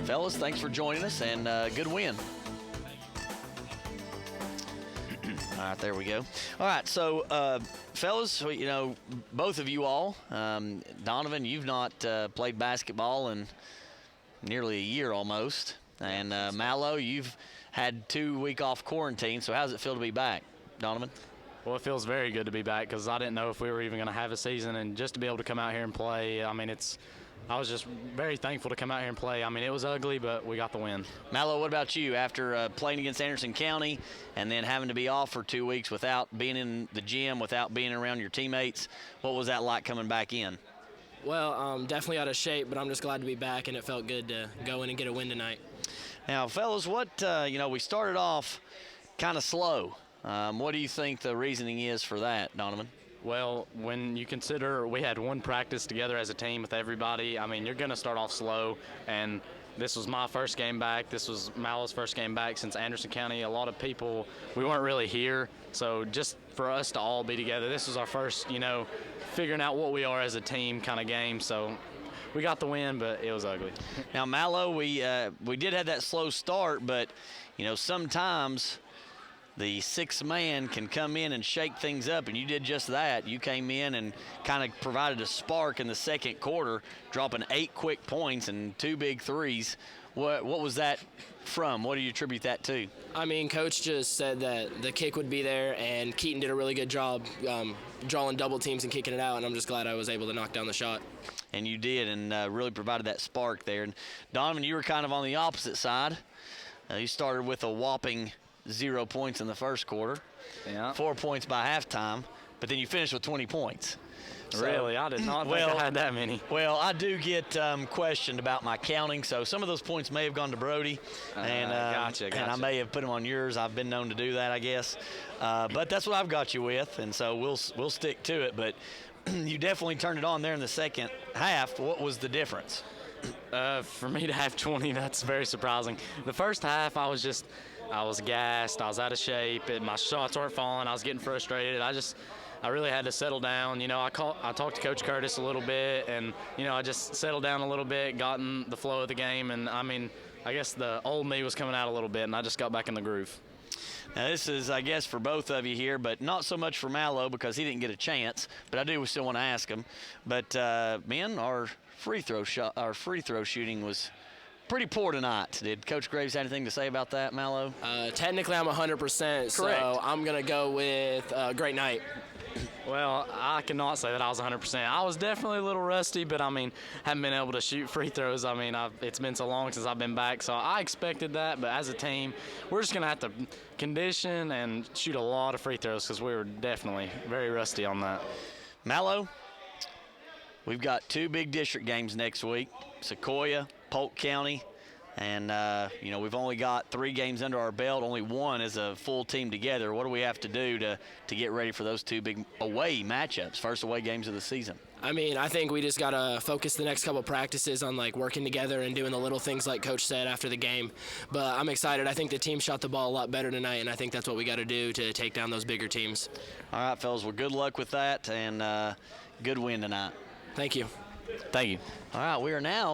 fellas, thanks for joining us, and good win. All right, there we go. All right, so fellas, both of you all, Donovan, you've not played basketball in nearly a year almost, and Mallow, you've had 2 week off quarantine. So how does it feel to be back, Donovan? Well, it feels very good to be back because I didn't know if we were even going to have a season, and just to be able to come out here and play, I was just very thankful to come out here and play. It was ugly, but we got the win. Mallow, what about you? After playing against Anderson County and then having to be off for 2 weeks without being in the gym, without being around your teammates, what was that like coming back in? Well, definitely out of shape, but I'm just glad to be back, and it felt good to go in and get a win tonight. Now, fellas, we started off kind of slow. What do you think the reasoning is for that, Donovan? Well, when you consider we had 1 practice together as a team with everybody, you're going to start off slow, and this was my first game back. This was Mallow's first game back since Anderson County. A lot of people, we weren't really here, so just for us to all be together, this was our first, figuring out what we are as a team kind of game, so we got the win, but it was ugly. Now, Mallow, we did have that slow start, but, sometimes the 6th man can come in and shake things up, and you did just that. You came in and kind of provided a spark in the second quarter, dropping 8 quick points and 2 big threes. What was that from? What do you attribute that to? Coach just said that the kick would be there, and Keaton did a really good job drawing double teams and kicking it out, and I'm just glad I was able to knock down the shot. And you did, and really provided that spark there. And Donovan, you were kind of on the opposite side. You started with a whopping 0 points in the first quarter, 4 points by halftime, but then you finished with 20 points. So, really? I did not think I had that many. Well, I do get questioned about my counting, so some of those points may have gone to Brody, and I may have put them on yours. I've been known to do that, I guess. But that's what I've got you with, and so we'll stick to it. But you definitely turned it on there in the second half. What was the difference? For me to have 20, that's very surprising. The first half, I was gassed. I was out of shape. My shots weren't falling. I was getting frustrated. I really had to settle down. I talked to Coach Curtis a little bit, and, I just settled down a little bit, got in the flow of the game, and, I guess the old me was coming out a little bit, and I just got back in the groove. Now, this is, I guess, for both of you here, but not so much for Mallow because he didn't get a chance, but I do still want to ask him. But, men, our free throw shooting was pretty poor tonight. Did Coach Graves have anything to say about that, Mallow? Technically, I'm 100%, Correct. So I'm going to go with great night. Well, I cannot say that I was 100%. I was definitely a little rusty, but, haven't been able to shoot free throws. It's been so long since I've been back, so I expected that. But as a team, we're just going to have to condition and shoot a lot of free throws because we were definitely very rusty on that. Mallow, we've got 2 big district games next week, Sequoia, Polk County. And, we've only got 3 games under our belt, only 1 as a full team together. What do we have to do to get ready for those 2 big away matchups, first away games of the season? I think we just got to focus the next couple practices on, working together and doing the little things like Coach said after the game. But I'm excited. I think the team shot the ball a lot better tonight, and I think that's what we got to do to take down those bigger teams. All right, fellas, well, good luck with that, and good win tonight. Thank you. Thank you. All right, we are now